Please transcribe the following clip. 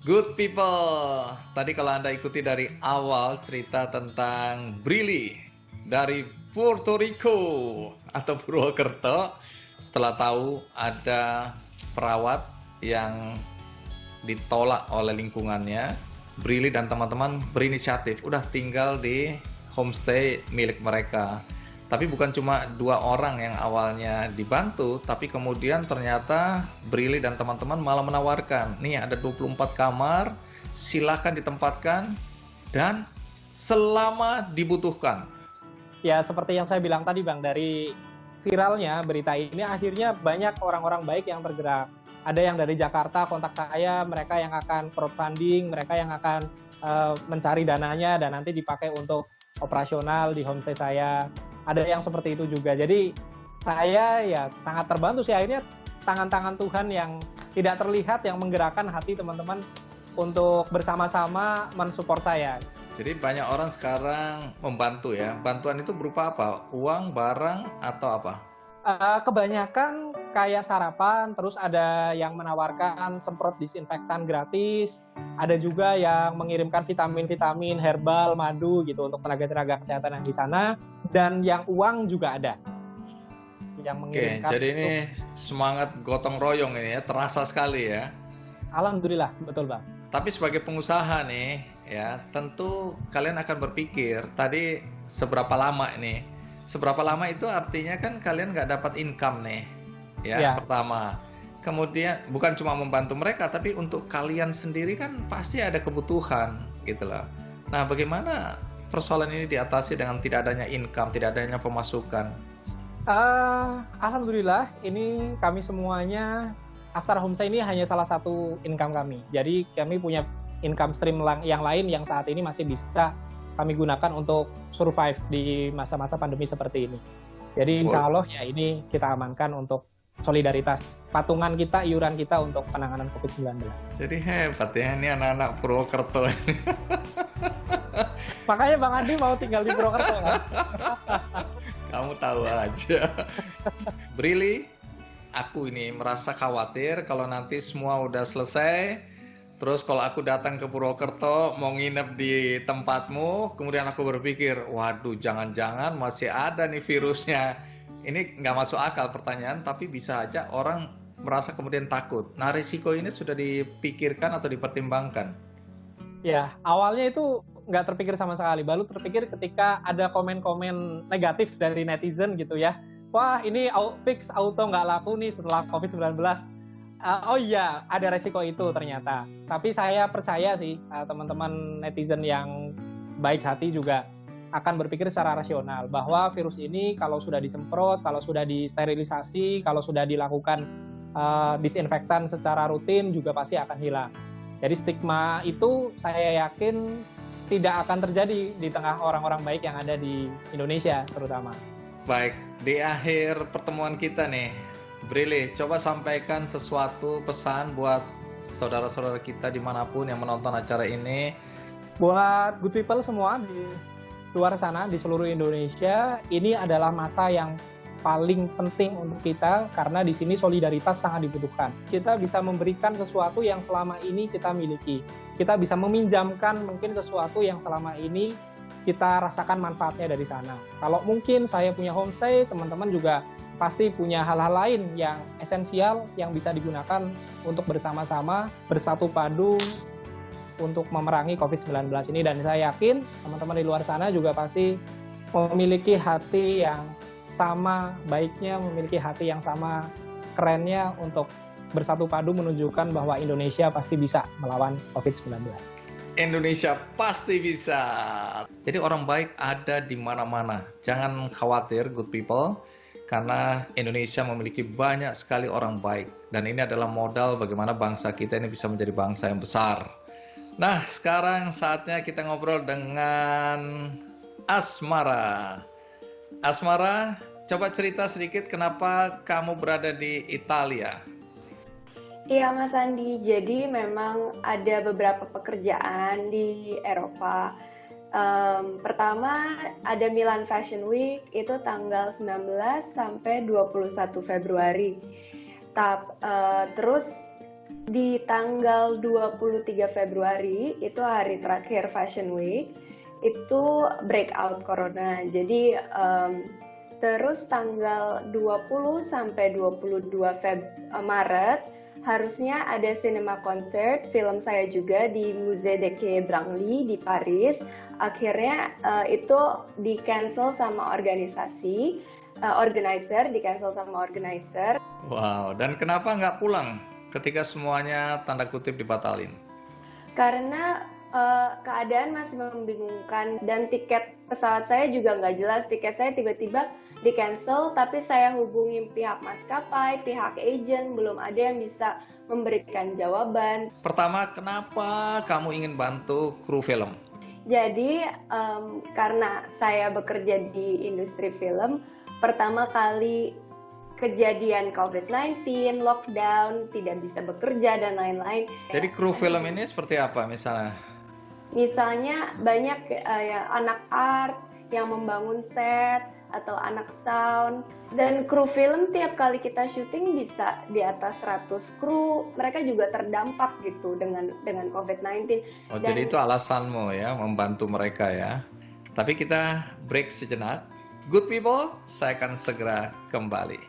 Good people, tadi kalau Anda ikuti dari awal cerita tentang Brili dari Puerto Rico atau Purwokerto, setelah tahu ada perawat yang ditolak oleh lingkungannya, Brili dan teman-teman berinisiatif, udah tinggal di homestay milik mereka. Tapi bukan cuma 2 orang yang awalnya dibantu, tapi kemudian ternyata Brili dan teman-teman malah menawarkan, nih ada 24 kamar, silakan ditempatkan dan selama dibutuhkan. Ya, seperti yang saya bilang tadi, Bang, dari viralnya berita ini akhirnya banyak orang-orang baik yang tergerak. Ada yang dari Jakarta kontak saya, mereka yang akan crowdfunding, mereka yang akan mencari dananya dan nanti dipakai untuk operasional di homestay saya. Ada yang seperti itu juga. Jadi saya ya sangat terbantu sih, akhirnya tangan-tangan Tuhan yang tidak terlihat yang menggerakkan hati teman-teman untuk bersama-sama mensupport saya. Jadi banyak orang sekarang membantu ya. Bantuan itu berupa apa? Uang, barang, atau apa? Kebanyakan kayak sarapan, terus ada yang menawarkan semprot disinfektan gratis, ada juga yang mengirimkan vitamin-vitamin, herbal, madu gitu untuk tenaga-tenaga kesehatan yang di sana, dan yang uang juga ada yang Oke, mengirimkan. jadi ini semangat gotong royong ini ya, terasa sekali ya. Alhamdulillah, betul Bang. Tapi sebagai pengusaha nih, ya tentu kalian akan berpikir tadi seberapa lama ini. Seberapa lama itu artinya kan kalian nggak dapat income nih, ya Ya, pertama. Kemudian bukan cuma membantu mereka, tapi untuk kalian sendiri kan pasti ada kebutuhan gitu loh. Nah, bagaimana persoalan ini diatasi dengan tidak adanya income, tidak adanya pemasukan? Alhamdulillah ini kami semuanya Astar Homestay ini hanya salah satu income kami. Jadi kami punya income stream yang lain yang saat ini masih bisa kami gunakan untuk survive di masa-masa pandemi seperti ini. Jadi insya Allah ya ini kita amankan untuk solidaritas patungan kita, iuran kita untuk penanganan COVID-19. Jadi hebat ya ini anak-anak Purwokerto. Makanya Bang Andi mau tinggal di Purwokerto kan? Kamu tahu aja. Brili, aku ini merasa khawatir kalau nanti semua udah selesai. Terus kalau aku datang ke Purwokerto mau nginep di tempatmu, kemudian aku berpikir, waduh jangan-jangan masih ada nih virusnya. Ini nggak masuk akal pertanyaan, tapi bisa aja orang merasa kemudian takut. Nah risiko ini sudah dipikirkan atau dipertimbangkan? Ya, awalnya itu nggak terpikir sama sekali. Baru terpikir ketika ada komen-komen negatif dari netizen gitu ya. Wah, ini fix auto nggak laku nih setelah COVID-19. Oh iya, ada resiko itu ternyata. Tapi saya percaya sih teman-teman netizen yang baik hati juga akan berpikir secara rasional bahwa virus ini kalau sudah disemprot, kalau sudah disterilisasi, kalau sudah dilakukan disinfektan secara rutin juga pasti akan hilang. Jadi stigma itu saya yakin tidak akan terjadi di tengah orang-orang baik yang ada di Indonesia terutama. Baik, di akhir pertemuan kita nih, Brili, coba sampaikan sesuatu pesan buat saudara-saudara kita dimanapun yang menonton acara ini. Buat good people semua di luar sana, di seluruh Indonesia, ini adalah masa yang paling penting untuk kita karena di sini solidaritas sangat dibutuhkan. Kita bisa memberikan sesuatu yang selama ini kita miliki. Kita bisa meminjamkan mungkin sesuatu yang selama ini kita rasakan manfaatnya dari sana. Kalau mungkin saya punya homestay, teman-teman juga pasti punya hal-hal lain yang esensial yang bisa digunakan untuk bersama-sama bersatu padu untuk memerangi COVID-19 ini. Dan saya yakin teman-teman di luar sana juga pasti memiliki hati yang sama baiknya, memiliki hati yang sama kerennya untuk bersatu padu menunjukkan bahwa Indonesia pasti bisa melawan COVID-19. Indonesia pasti bisa. Jadi orang baik ada di mana-mana. Jangan khawatir, good people, karena Indonesia memiliki banyak sekali orang baik. Dan ini adalah modal bagaimana bangsa kita ini bisa menjadi bangsa yang besar. Nah, sekarang saatnya kita ngobrol dengan Asmara. Asmara, coba cerita sedikit kenapa kamu berada di Italia. Iya Mas Andi, jadi memang ada beberapa pekerjaan di Eropa. Pertama ada Milan Fashion Week, itu tanggal 19 sampai 21 Februari. Terus di tanggal 23 Februari, itu hari terakhir Fashion Week, itu breakout corona. Jadi terus tanggal 20 sampai 22 Maret harusnya ada cinema concert film saya juga di Musée de Quai Branly di Paris. Akhirnya itu di cancel sama organizer. Wow, dan kenapa nggak pulang ketika semuanya tanda kutip dibatalin? Karena keadaan masih membingungkan dan tiket pesawat saya juga nggak jelas. Tiket saya tiba-tiba di cancel, tapi saya hubungi pihak maskapai, pihak agent, belum ada yang bisa memberikan jawaban. Pertama, kenapa kamu ingin bantu kru film? Jadi karena saya bekerja di industri film, pertama kali kejadian COVID-19, lockdown, tidak bisa bekerja dan lain-lain. Jadi kru film ini seperti apa misalnya? Misalnya banyak anak art yang membangun set atau anak sound, dan kru film tiap kali kita syuting bisa di atas 100 kru. Mereka juga terdampak gitu dengan COVID-19. Oh, jadi itu alasanmu ya, membantu mereka ya. Tapi kita break sejenak. Good people, saya akan segera kembali.